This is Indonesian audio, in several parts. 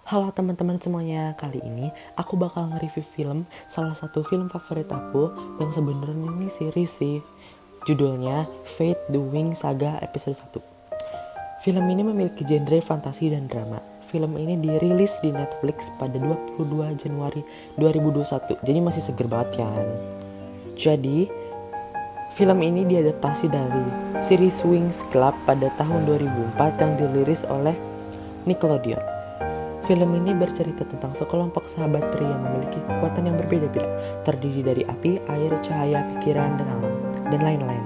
Halo teman-teman semuanya, kali ini aku bakal nge-review film, salah satu film favorit aku yang sebenarnya ini series sih. Judulnya Fate the Wing Saga episode 1. Film ini memiliki genre fantasi dan drama. Film ini dirilis di Netflix pada 22 Januari 2021, jadi masih seger banget kan. Jadi, film ini diadaptasi dari series Wings Club pada tahun 2004 yang dirilis oleh Nickelodeon. Film ini bercerita tentang sekelompok sahabat peri yang memiliki kekuatan yang berbeda-beda, terdiri dari api, air, cahaya, pikiran, dan alam, dan lain-lain.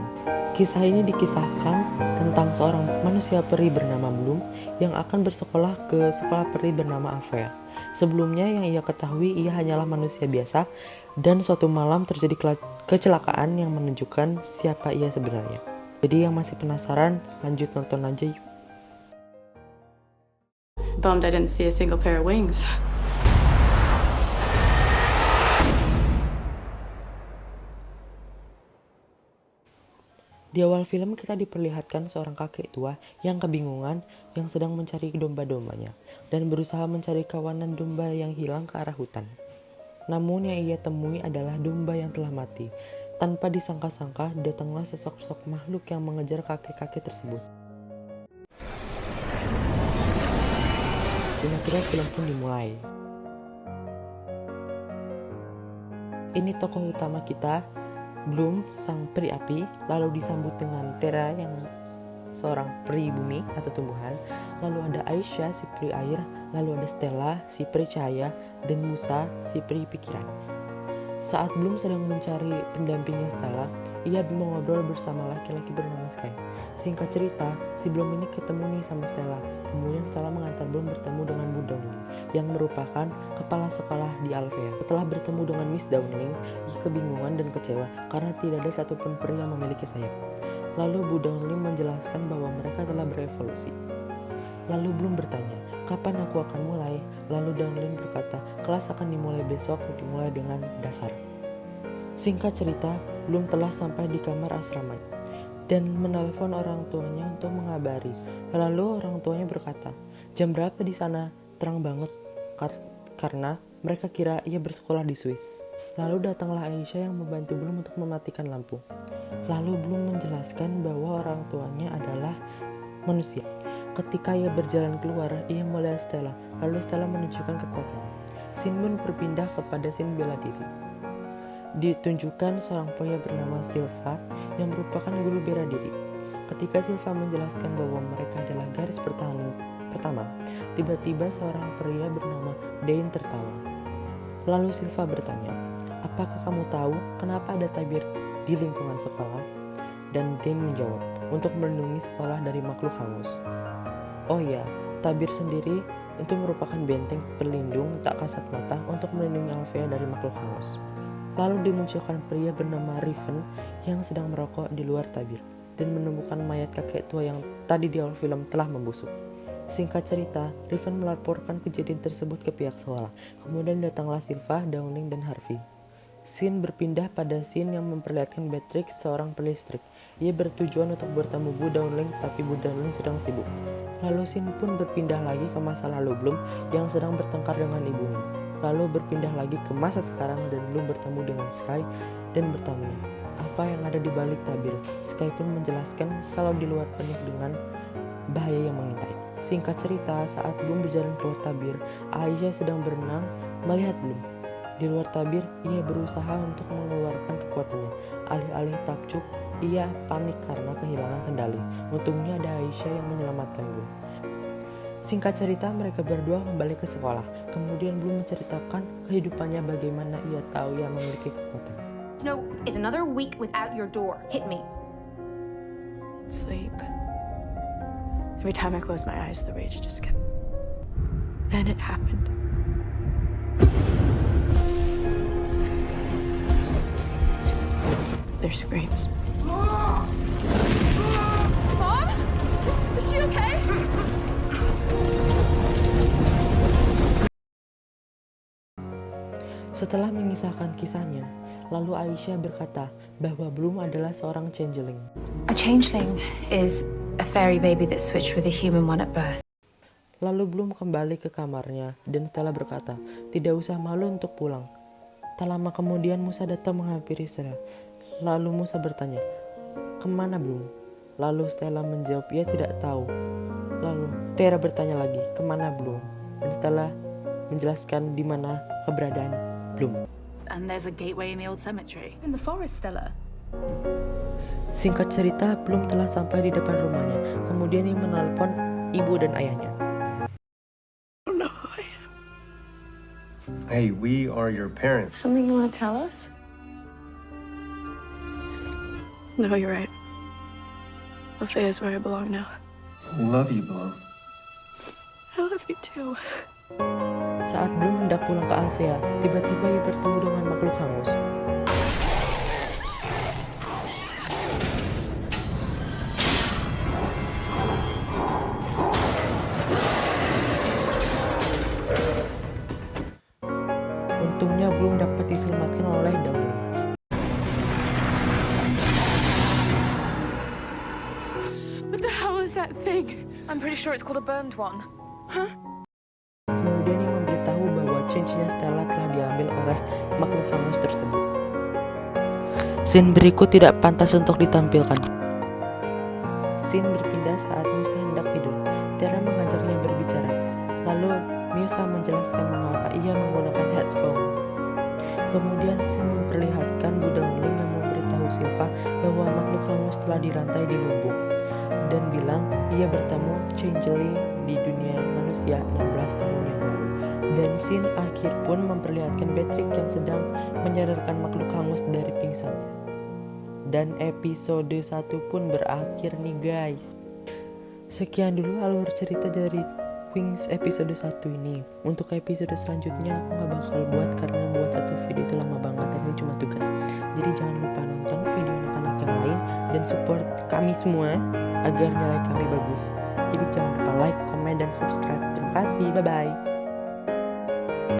Kisah ini dikisahkan tentang seorang manusia peri bernama Bloom yang akan bersekolah ke sekolah peri bernama Avea. Sebelumnya yang ia ketahui ia hanyalah manusia biasa, dan suatu malam terjadi kecelakaan yang menunjukkan siapa ia sebenarnya. Jadi yang masih penasaran, lanjut nonton aja yuk. Bummed I didn't see a single pair of wings. Di awal film kita diperlihatkan seorang kakek tua yang kebingungan yang sedang mencari domba-dombanya dan berusaha mencari kawanan domba yang hilang ke arah hutan. Namun yang ia temui adalah domba yang telah mati. Tanpa disangka-sangka datanglah sesosok makhluk yang mengejar kakek-kakek tersebut. Dan akhirnya film pun dimulai. Ini tokoh utama kita, Bloom, sang peri api, lalu disambut dengan Terra yang seorang peri bumi atau tumbuhan, lalu ada Aisyah si peri air, lalu ada Stella si peri cahaya, dan Musa si peri pikiran. Saat Bloom sedang mencari pendampingnya Stella, ia mengobrol bersama laki-laki bernama Sky. Singkat cerita, si Bloom ini ketemu nih sama Stella. Kemudian Stella mengantar Bloom bertemu dengan Bu Downing, yang merupakan kepala sekolah di Alvea. Setelah bertemu dengan Miss Downing, ia kebingungan dan kecewa karena tidak ada satupun peri yang memiliki sayap. Lalu Bu Downing menjelaskan bahwa mereka telah berevolusi. Lalu Bloom bertanya, kapan aku akan mulai? Lalu Downing berkata, kelas akan dimulai besok, dimulai dengan dasar. Singkat cerita, Bloom telah sampai di kamar asrama dan menelpon orang tuanya untuk mengabari. Lalu orang tuanya berkata, jam berapa di sana? Terang banget, karena mereka kira ia bersekolah di Swiss. Lalu datanglah Aisyah yang membantu Bloom untuk mematikan lampu. Lalu Bloom menjelaskan bahwa orang tuanya adalah manusia. Ketika ia berjalan keluar, ia melihat Stella, lalu Stella menunjukkan kekuatan. Scene pun berpindah kepada scene bela diri. Ditunjukkan seorang pria bernama Silva yang merupakan guru bela diri. Ketika Silva menjelaskan bahwa mereka adalah garis pertahanan pertama, tiba-tiba seorang pria bernama Dane tertawa. Lalu Silva bertanya, apakah kamu tahu kenapa ada tabir di lingkungan sekolah? Dan Dane menjawab, untuk melindungi sekolah dari makhluk hangus. Oh ya, tabir sendiri itu merupakan benteng pelindung tak kasat mata untuk melindungi Alvea dari makhluk hangus. Lalu dimunculkan pria bernama Riven yang sedang merokok di luar tabir dan menemukan mayat kakek tua yang tadi di awal film telah membusuk. Singkat cerita, Riven melaporkan kejadian tersebut ke pihak sekolah. Kemudian datanglah Silva, Downing, dan Harvey. Scene berpindah pada scene yang memperlihatkan Beatrix, seorang pelistrik. Ia bertujuan untuk bertemu Bu Downing, tapi Bu Downing sedang sibuk. Lalu scene pun berpindah lagi ke masa lalu Bloom yang sedang bertengkar dengan ibunya. Lalu berpindah lagi ke masa sekarang dan Bloom bertemu dengan Sky dan bertanya, apa yang ada di balik tabir? Sky pun menjelaskan kalau di luar penuh dengan bahaya yang mengintai. Singkat cerita, saat Bloom berjalan keluar tabir, Aisyah sedang berenang melihat Bloom. Di luar tabir, ia berusaha untuk mengeluarkan kekuatannya. Alih-alih takjub, ia panik karena kehilangan kendali. Untungnya ada Aisyah yang menyelamatkan Bloom. Singkat cerita, mereka berdua kembali ke sekolah. Kemudian Bloom menceritakan kehidupannya bagaimana ia tahu ia memiliki kekuatan. No, it's another week without your door. Hit me. Sleep. Every time I close my eyes, the rage just kept. Then it happened. Their screams. Mom? Is she okay? Setelah mengisahkan kisahnya, lalu Aisyah berkata bahwa Bloom adalah seorang changeling. A changeling is a fairy baby that switched with a human one at birth. Lalu Bloom kembali ke kamarnya dan Stella berkata, tidak usah malu untuk pulang. Tak lama kemudian Musa datang menghampiri Stella. Lalu Musa bertanya, kemana Bloom? Lalu Stella menjawab, ia tidak tahu. Lalu Tera bertanya lagi, kemana Bloom? Dan Stella menjelaskan di mana keberadaan Bloom. And there's a gateway in the old cemetery. In the forest, Stella. Singkat cerita, Bloom telah sampai di depan rumahnya. Kemudian ia menelpon ibu dan ayahnya. Hey, we are your parents. Something you want to tell us? No, you're right. Althea's where I belong now. We love you, Bloom. I love you too. Saat Bloom hendak pulang ke Althea, tiba-tiba ia bertemu dengan makhluk hangus. Untungnya Bloom dapat diselamatkan oleh Dowling. What the hell is that thing? I'm pretty sure it's called a burned one. Kemudian ia memberitahu bahwa cincinnya Stella telah diambil oleh makhluk hangus tersebut. Scene berikut tidak pantas untuk ditampilkan. Scene berpindah saat Musa hendak tidur. Tera mengajaknya berbicara. Lalu Musa menjelaskan mengapa ia menggunakan headphone. Kemudian scene memperlihatkan Bu Dowling yang memberitahu Silva bahwa makhluk hangus telah dirantai di lumbung dan bilang ia bertemu Changeling di dunia manusia 16 tahun yang lalu. Dan scene akhir pun memperlihatkan Patrick yang sedang menyadarkan makhluk hangus dari pingsannya. Dan episode 1 pun berakhir nih guys. Sekian dulu alur cerita dari Wings episode 1 ini. Untuk episode selanjutnya aku gak bakal buat karena buat satu video itu lama banget dan ini cuma tugas. Jadi jangan lupa nonton video anak-anak yang lain dan support kami semua agar nilai kami bagus. Jadi jangan lupa like, comment, dan subscribe. Terima kasih, bye-bye.